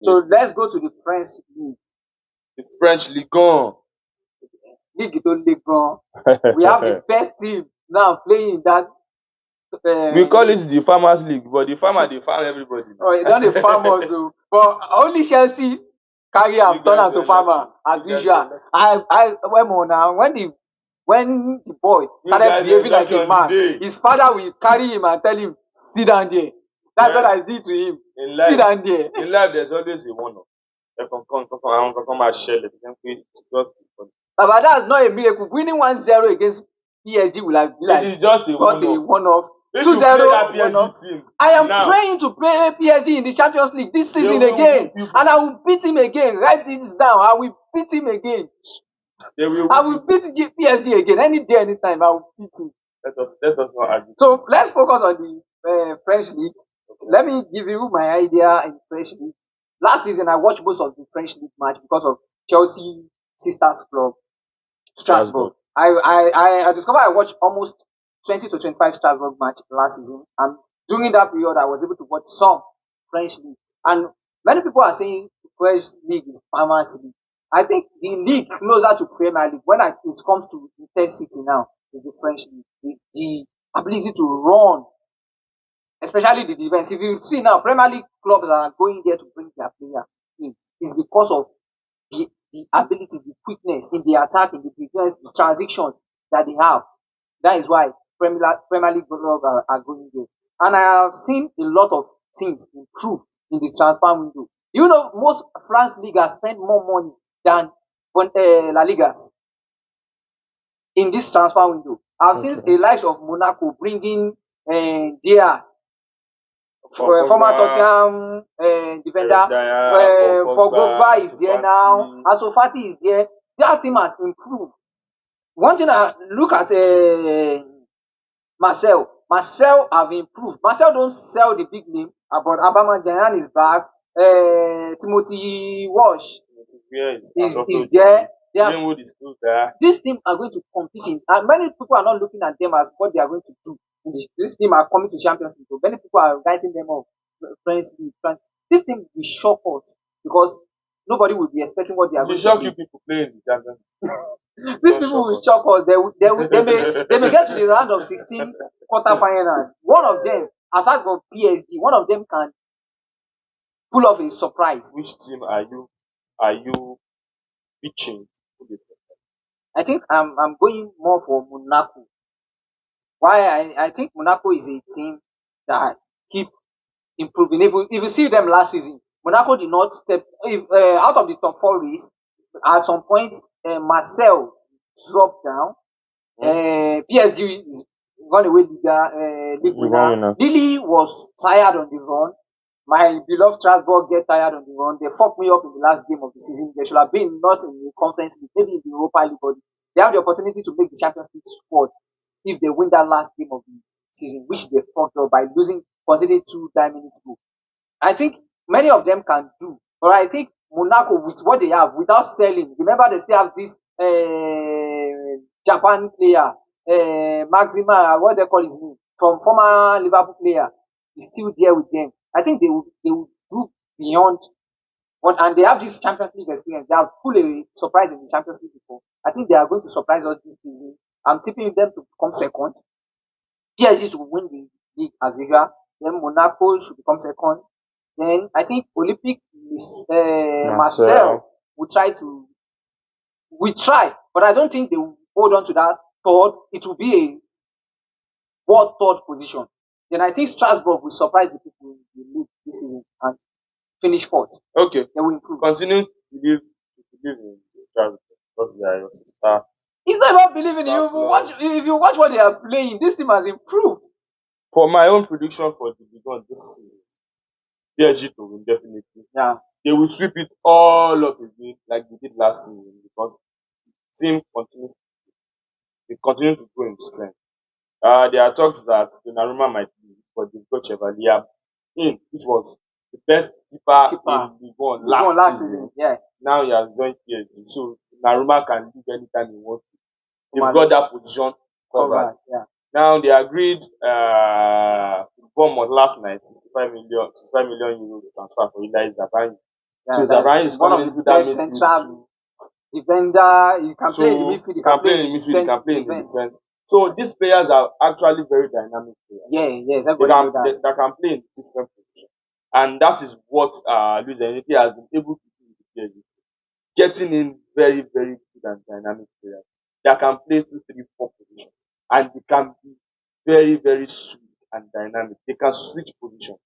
So let's go to the French League. The French Ligue. Ligue to Ligue. We have the best team now playing in that. We call it the Farmers League, but the farmer they farm everybody. Oh, you don't the farmers, but only Chelsea carry am turn am to farmer as usual. When the boy started behaving like a man, his father will carry him and tell him, sit down there. That's what I did to him. Sit down there. In life, there's always a one-off. But that's not a miracle. Winning 1-0 against PSG will have been like it is just a one-off. 2-0 team. I am praying to play PSG in the Champions League this season again. And I will beat him again. Write this down. I will beat him again. I will beat PSG again. Any day, anytime, I will beat him. Let us not argue. So let's focus on the French League. Okay. Let me give you my idea in French League. Last season, I watched most of the French League match because of Chelsea sisters club, Strasbourg. I discovered I watched almost 20 to 25 Strasbourg match last season, and during that period, I was able to watch some French League. And many people are saying French League is Farmers League. I think the league closer to Premier League when it comes to intensity now is the French League. The ability to run, especially the defense. If you see now, Premier League clubs are going there to bring their player in. It's because of the ability, the quickness in the attack, in the defense, the transition that they have. That is why Premier League clubs are going there. And I have seen a lot of things improve in the transfer window. You know, most France Liga spend more money than La Ligas in this transfer window. I've seen the likes of Monaco bringing their former Tottenham defender. Pogba is there now. Ansu Fati is there. That team has improved. One thing I look at Marcel. Marcel have improved. Marcel don't sell the big name, but Aubameyang is back. Timothy Walsh is there. This team are going to compete in, and many people are not looking at them as what they are going to do. This team are coming to Champions League. So many people are writing them off. French League. This team will shock us because nobody will be expecting what they are going to do. Shock you people playing the Champions League. These people will shock us. They may get to the round of 16 quarterfinals. One of them, aside from PSG, one of them can pull off a surprise. Which team are you pitching? I think I'm going more for Monaco. Why I think Monaco is a team that keep improving. If you see them last season, Monaco did not step out of the top 4 race. At some point, Marcel dropped down. PSG is gone away Ligue winner. Lille was tired on the run. My beloved Strasbourg get tired on the run. They fucked me up in the last game of the season. They should have been not in the Conference League, maybe in the Europa League, but they have the opportunity to make the Champions League squad if they win that last game of the season, which they fucked up by conceding 2 minutes goal. I think many of them can do, but I think Monaco, with what they have, without selling, remember they still have this Japan player, Maxima, what they call his name, from former Liverpool player, is still there with them. I think they will do beyond what, and they have this Champions League experience. They have pulled a surprise in the Champions League before. I think they are going to surprise us this season. I'm tipping them to become second. PSG to win the league as usual. Then Monaco should become second. Then I think Olympic Marcel will try, but I don't think they will hold on to that third. It will be a world third position. Then I think Strasbourg will surprise the people in the league this season and finish fourth. Okay. They will improve. Continue to believe in Strasbourg because they are your sister. It's not about believing in you. If you watch what they are playing, this team has improved. For my own prediction for the Ligue this season, PSG to win definitely. Yeah. They will sweep it all up again like they did last season because the team continue to grow in strength. There are talks that Donnarumma might be, but they've got Chevalier in, which was the best keeper in Ligue 1 last season. Yeah. Now he has joined PSG, so Donnarumma can leave anytime he wants to. They've got that position covered. Yeah. Now they agreed Bournemouth last night 65 million euros transfer for Eli Zabanyi. Yeah, So that's Zavarani is one coming of the into that best midfield central defender. He can play in the so midfield. He he can can play play in in the midfield, he can play in the defense. defense. So these players are actually very dynamic players. Yeah, yes, everybody knows that. They can play in different positions. And that is what Luis Enrique has been able to do with PSG. Getting in very, very good and dynamic players that can play 2, 3, 4 positions. And they can be very, very sweet and dynamic. They can switch positions.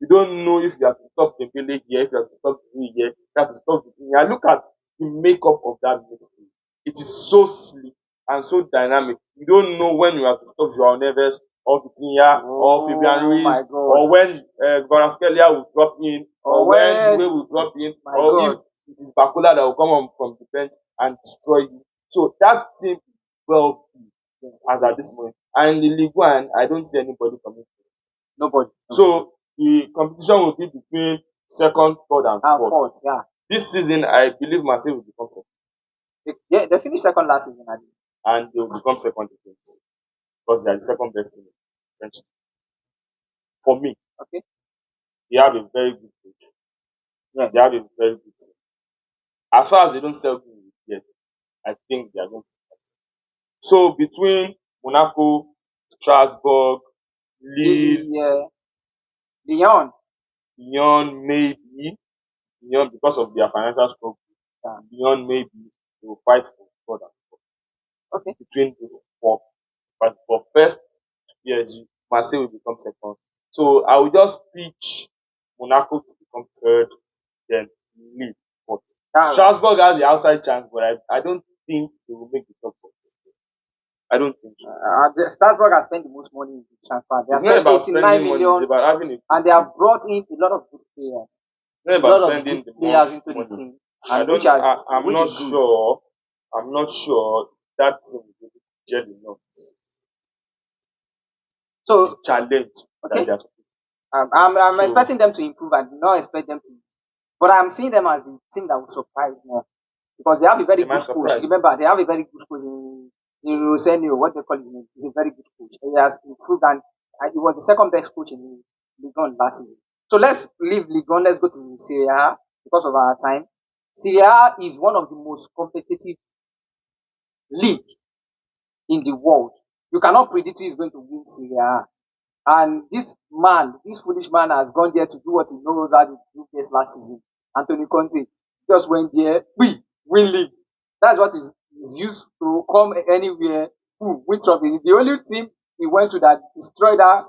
You don't know if you have to stop Dembele here, if you have to stop Dembele here, you have to stop here. Look at the makeup of that midfield. It is so sleek and so dynamic. You don't know when you have to stop Joao Neves or Vitinha or Fabian Ruiz or when Kvaratskhelia will drop in or when Due will drop in or if it is Bakola that will come on from the bench and destroy you. So that team will be as at this moment. And in the Ligue 1, I don't see anybody coming. Nobody. So the competition will be between second, third, and fourth. Yeah. This season, I believe Marseille will become second. Yeah, they finished second last season, I think. And they will become second again because they are the second best team in French. For me, okay, they have a very good coach. Yes. They have a very good team. As far as they don't sell good yet, I think they are going to. So between Monaco, Strasbourg, Lille, Lyon, maybe Lyon because of their financial struggle. Lyon maybe they will fight for third and fourth. Okay. Between those four, but for first PSG, Marseille will become second. So I will just pitch Monaco to become third, then Lille fourth. Strasbourg has the outside chance, but I don't think they will make the top four. I don't think so. Strasbourg has spent the most money in the transfer. They have spent 89 million, money, it's about having and they have brought in a lot of good players. It's not about spending the players into the team. And I'm not sure. I'm not sure that team will be gel enough. So the challenge that they are I'm expecting them to improve. I do not expect them to, but I'm seeing them as the team that will surprise me because they have a very good coach. Remember, they have a very good coach in Rosenio. What they call him is a very good coach. He has improved, and he was the second best coach in Ligue last season. So let's leave Ligue. Let's go to Serie A because of our time. Serie A is one of the most competitive league in the world. You cannot predict who is going to win Serie A. And this foolish man has gone there to do what he knows how to do best last season. Antonio Conte just went there, we win league. That's what is used to come anywhere, win trophies. The only team he went to that destroyed that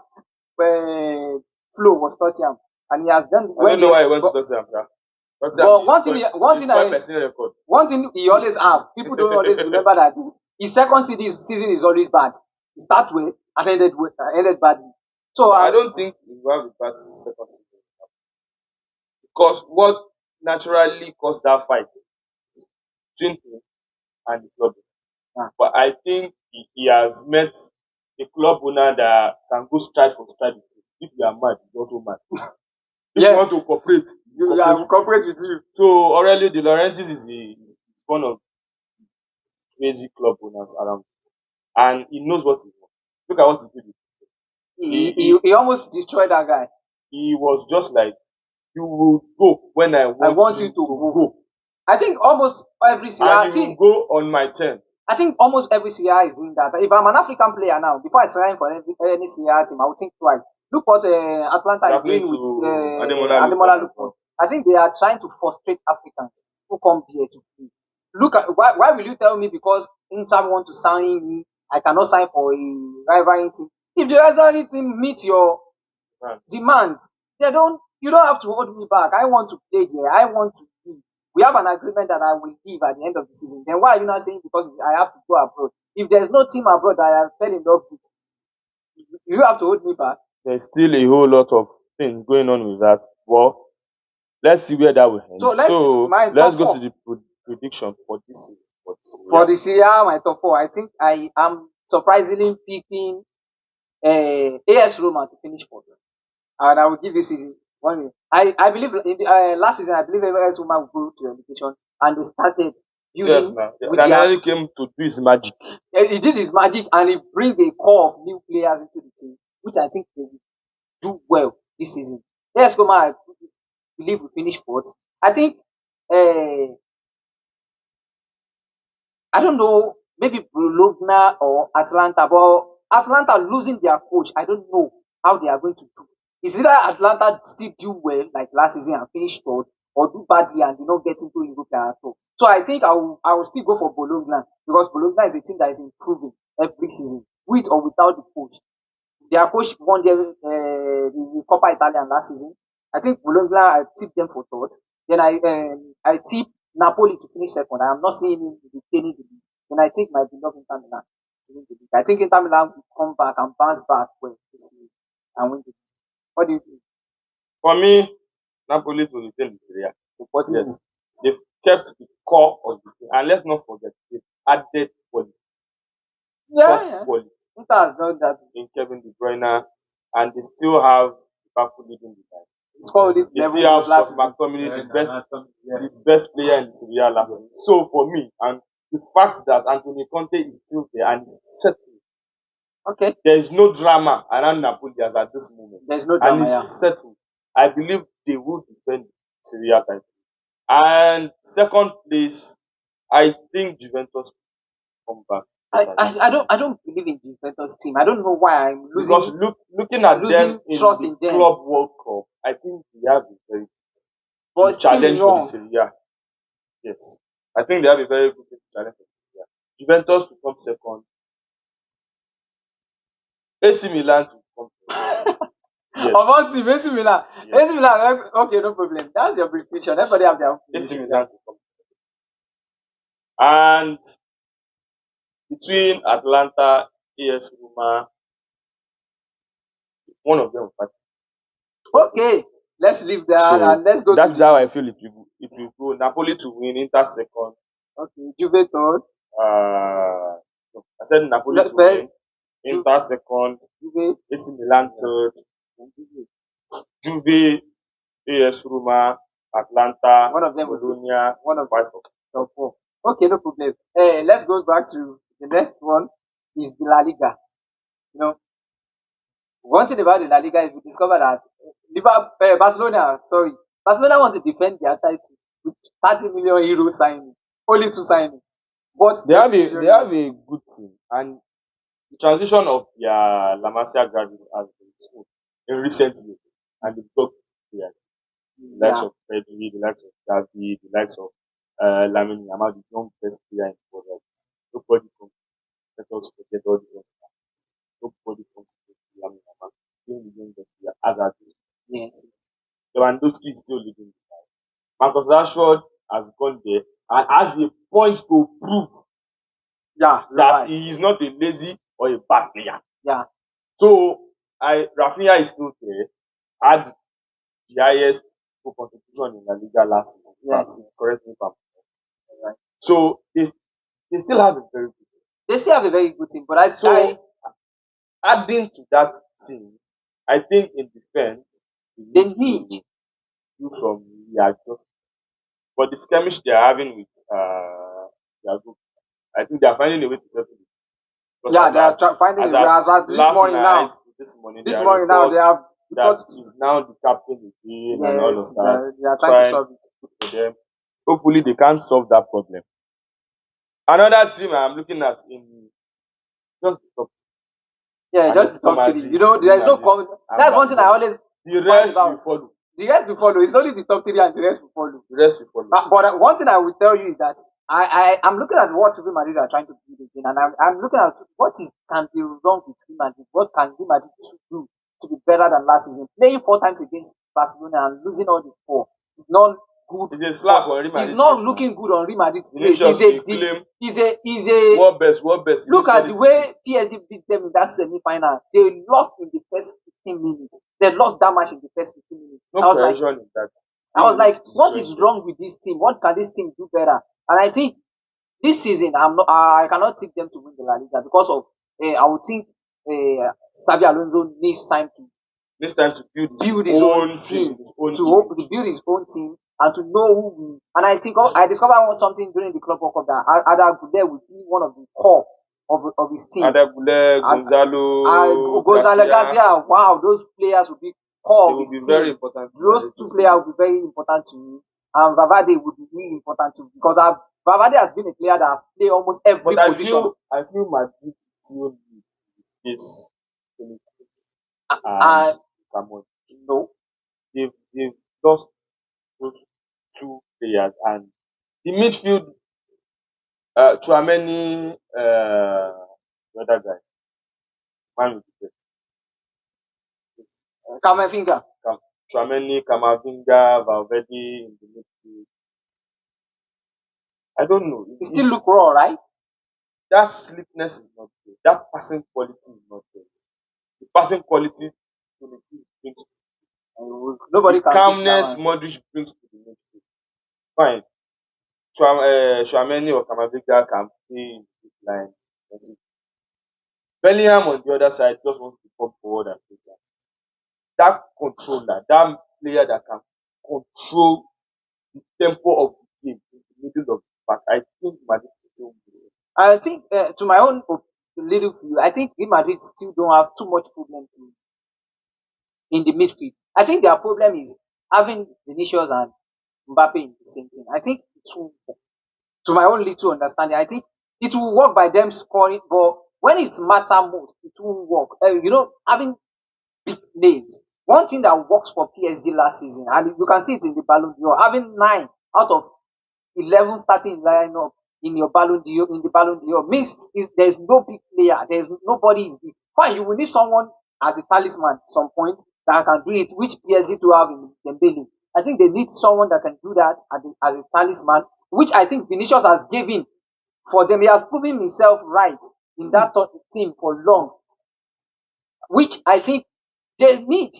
flow was Tottenham. And he has done. I don't know why he went to Tottenham, but one thing he always have, people don't always remember that his second season is always bad. He starts well and ended badly. So I don't think he will have a bad second season. Because what naturally caused that fight between him and the club. But I think he has met a club owner that can go stride for stride. If you are mad, you're also mad. If you want to cooperate, cooperate with you. So Aurelio De Laurentiis is one of crazy club owners around. And he knows what he wants. Look at what he did. He almost destroyed that guy. He was just like, you will go when I want you to go. I think almost every Serie and you will go on my turn. I think almost every Serie is doing that. If I'm an African player now, before I sign for any Serie team, I will think twice. Look what Atlanta is doing with Ademola Lookman. I think they are trying to frustrate Africans who come here to play. Look at why will you tell me because Inter want to sign me, I cannot sign for a rival team? If the rival team meet your demand, you don't have to hold me back. I want to play there. I want to leave. We have an agreement that I will leave at the end of the season. Then why are you not saying because I have to go abroad? If there's no team abroad that I fell in love with, you have to hold me back. There's still a whole lot of things going on with that. Well, let's see where that will end. So let's go to the prediction for this season. For the Serie, my top four, I think I am surprisingly picking AS Roma to finish fourth. And I will give this season 1 year. I believe in the, last season, I believe AS Roma will go to relegation, and they started building. Yes, man. Daniel came to do his magic. He did his magic, and he bring a core of new players into the team, which I think they will do well this season. AS Roma, I believe, will finish fourth. I think uh, I don't know, maybe Bologna or Atlanta, but Atlanta losing their coach, I don't know how they are going to do. Is either Atlanta still do well like last season and finish third, or do badly and do not get into Europe at all. So I think I will still go for Bologna because Bologna is a team that is improving every season, with or without the coach. Their coach won the Coppa Italian last season. I think Bologna, I tipped them for third. Then I tipped Napoli to finish second. I am not seeing him retaining the league. Then I think my beloved Inter Milan to win the league. I think Inter Milan will come back and bounce back well this season and win the league. What do you think? For me, Napoli to retain the Serie A. But yes, they've kept the core of the team. And let's not forget, they've added quality, Yeah, top yeah. quality Inter has done that. in Kevin De Bruyne, and they still have Liverpool leading the line. He scored only They 11 still have goals last Scott season. McTominay, the best player in the Serie A last season. So for me, and the fact that Antonio Conte is still there and is settled, Okay. there is no drama around Napoli as at this moment. There's no And drama, it's yeah. settled. I believe they will defend Serie A title. And second place, I think Juventus will come back. I don't believe in Juventus team. I don't know why I'm Because losing. looking at losing them in trust the in them. Club World Cup, I think they have a very But to still challenge for the young. Serie A. Yes. I think they have a very good thing to challenge for the Serie A. Juventus will come second. AC Milan will come second. Yes. Of all team, AC Milan. Yes. AC Milan, okay, no problem. That's your prediction. Everybody have their own AC prediction. Milan will come second. And between Atlanta, AS Roma, one of them will fight. Okay, let's leave that So and let's go that's to how I feel if you go Napoli to win, Inter second. okay, Juve third. No, I said Napoli to win, Inter second, Juve. AC Milan third, Juve, AS Roma, Atlanta, One of them will Bologna, one of vice top four. Okay, no problem. Let's go back to the next one is the La Liga. You know, one thing about the La Liga is we discover that Barcelona want to defend their title with 30 million euro signing, only two signing. But They have a good team, and the transition of their La Masia graduates has been smooth in recent years, and they've got players. The likes of Pedri, the likes of Gavi, the likes of Lamine Yamal, the young best player in the world. Right now. Nobody can let us forget all the young players. Nobody can forget Lamine Yamal being the young best player as at this. yes, Lewandowski is still leading the line. Marcus Rashford has gone there and has a point to prove yeah, that right. he is not a lazy or a bad player. Yeah, So Rafinha is still there, had the highest goal contribution in La Liga last season. yes. Correct me if I'm wrong. Right. So they still have a very good team. They still have a very good team, but So adding to that team, I think in defense they need to do some readjustment. But the skirmish they are having with their group, I think they are finding a way to settle it. Because yeah, they are finding as a way. As at this last morning night, now, this morning, this there are morning now they have that he's now the captain again and all of yes, that. they are trying to solve it. For them. Hopefully they can solve that problem. Another team I'm looking at in just the top. Yeah, just the top three. You know, there is no that's one thing I always the find rest will about. follow. The rest will follow. It's only the top three and the rest will follow. The rest will follow. But one thing I will tell you is that I'm looking at what Real Madrid are trying to do again, and I'm looking at what can be wrong with Real Madrid. What can Real Madrid do to be better than last season? Playing 4 times against Barcelona and losing all the 4 is not good. It's a slap on Real Madrid. It's not looking good on Real Madrid. He's a world best. Look at the way PSG beat them in that semi-final. They lost in the first 15 minutes. They lost that match in the first 15 minutes. No pressure in that. I was like, what is wrong with this team? What can this team do better? And I think this season, I cannot take them to win the La Liga because of, I would think Xabi Alonso needs time to build his own team, build his own team, and to know who we. And I think I discovered something during the Club World Cup that Ada Gule would be one of the core of his team. Ada Gule, Gonzalo Garcia. Wow, those players will be core of his team. Very important. Those two players will be very important to me. and Valverde would be important too because Valverde has been a player that has played almost every But position. I feel Madrid still need this And and Camon. no, They've lost those two players, and the midfield, Chouameni, the other guy, man with the Camavinga. Chouameni, Camavinga, Valverde in the midfield. I don't know. He still look raw, right? That sleekness is not there. That passing quality is not there. The passing quality to the field brings Nobody the can calmness beat Modric brings to the midfield. Fine. Chouameni or Camavinga can play in the line. Bellingham on the other side just wants to come forward and play. That controller, that player that can control the tempo of the game in the middle of the park, I think Madrid is still missing. I think, to my own little view, I think Real Madrid still don't have too much problem in the midfield. I think their problem is having Vinicius and Mbappe in the same team. I think it will, to my own little understanding, I think it will work by them scoring, but when it matters most, it won't work. Having big names. One thing that works for PSG last season, and you can see it in the Ballon d'Or, having 9 out of 11 starting lineup in your Ballon d'Or means there's no big player, there's nobody is big. Fine, you will need someone as a talisman at some point that can do it, which PSG to have in Dembele. I think they need someone that can do that as a talisman, which I think Vinicius has given for them. He has proven himself right in that team for long, which I think they need.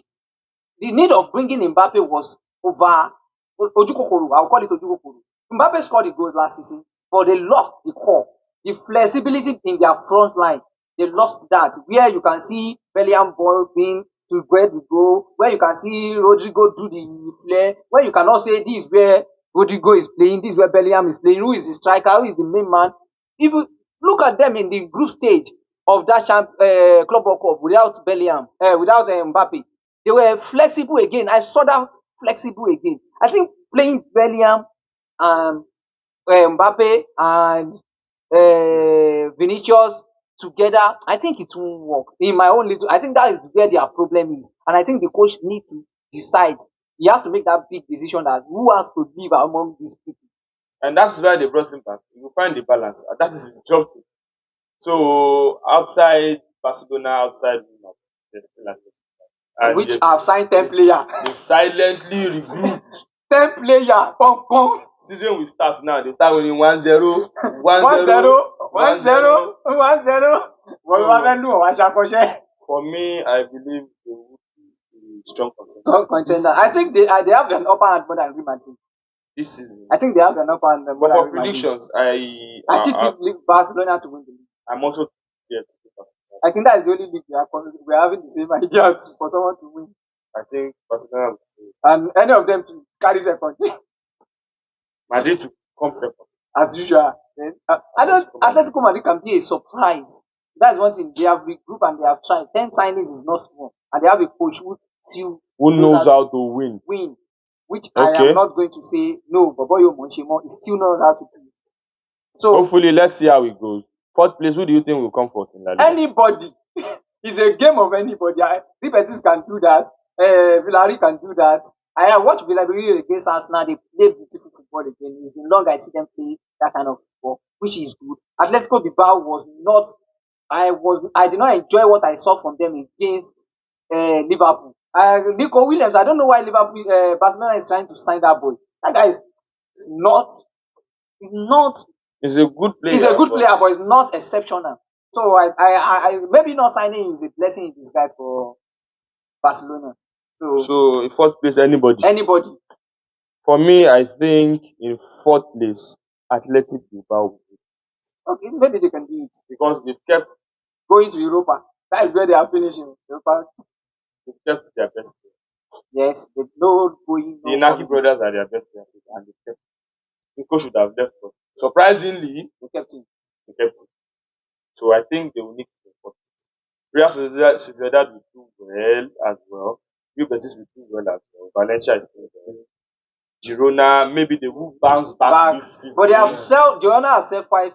The need of bringing Mbappe was over Ojukokoro. I'll call it Ojukokoro. Mbappe scored the goals last season, but they lost the core, the flexibility in their front line. They lost that. Where you can see Bellingham ball being to where the goal, where you can see Rodrigo do the flair, where you cannot say this is where Rodrigo is playing, this is where Bellingham is playing, who is the striker, who is the main man. If you look at them in the group stage of that Club World Cup without Bellingham, without Mbappe, they were flexible again. I saw that flexible again. I think playing Bellingham and Mbappe and Vinicius together, I think it won't work. In my own little, I think that is where their problem is, and I think the coach need to decide. He has to make that big decision that who has to live among these people. And that's why they brought him back. You find the balance. And that is his job. So outside Barcelona, outside they're still at it. And Which have signed 10 players. They silently regroup. 10 players. Pom, pom. Season will start now. They start winning 1-0, 1-0, 1-0, 1-0. For me, I believe they would be strong contender. Strong contender. I think they have an upper hand more than Real Madrid. This season. I think they have an upper hand more But than for Real Madrid. predictions, I still think Barcelona to win the league. I'm also here to pick up. I think that is the only league we are having the same idea for someone to win. I think Barcelona will win. And any of them to carry second. Madrid to come second. As usual. Then, Atletico Madrid can be a surprise. That's one thing. They have regrouped and they have tried. 10 signings is not small. And they have a coach who knows how to win. Which I am not going to say, no, Boboyo Monchemo, he still knows how to do it. So hopefully, let's see how it goes. Fourth place, who do you think will come fourth in La Liga? Anybody. It's a game of anybody. Betis can do that. Villarreal can do that. I have watched Villarreal against Arsenal. They play beautiful football again. It's been long I see them play that kind of football, which is good. Atletico Bilbao was not. I did not enjoy what I saw from them against Liverpool. Nico Williams. I don't know why Barcelona is trying to sign that boy. That guy is not. He's a good player. He's a good player, but he's not exceptional. So I maybe not signing is a blessing in disguise for Barcelona. So in fourth place, anybody. For me, I think in fourth place, Athletic Bilbao. Okay, maybe they can do it because they've kept going to Europa. That is where they are finishing. Europa. They've kept their best players. Yes, they've no going. The Inaki brothers are their best players, and they kept. Nico should have left, but surprisingly, they kept him. So I think they will need to support. Real Sociedad will do well as well. Real Betis will do well as well. Valencia is still there. Girona, maybe they will bounce back this season. But they have Girona has sell 5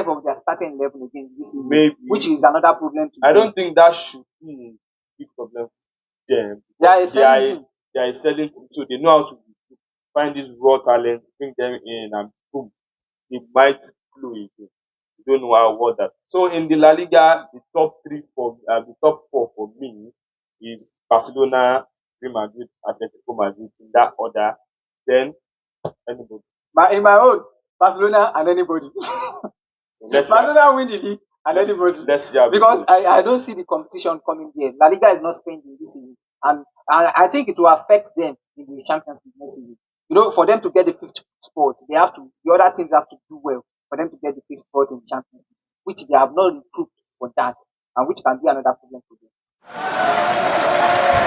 of their starting 11 again this season, Maybe. which is another problem to I them. don't think that should be a big problem for them. They are a because selling team. They are a selling team, so they know how to find these raw talent, bring them in, and boom, they might blow again. You don't know how what that. So in the La Liga, the the top four for me is Barcelona, Real Madrid, Atletico Madrid in that order. Then anybody. But in my own, Barcelona and anybody. So let's Barcelona win the league and anybody. let's see how Because I don't see the competition coming there. La Liga is not spending this season. And I think it will affect them in the Champions League next season. You know, for them to get the fifth spot, the other teams have to do well for them to get the fifth spot in the Champions League, which they have not improved for that, and which can be another problem for them.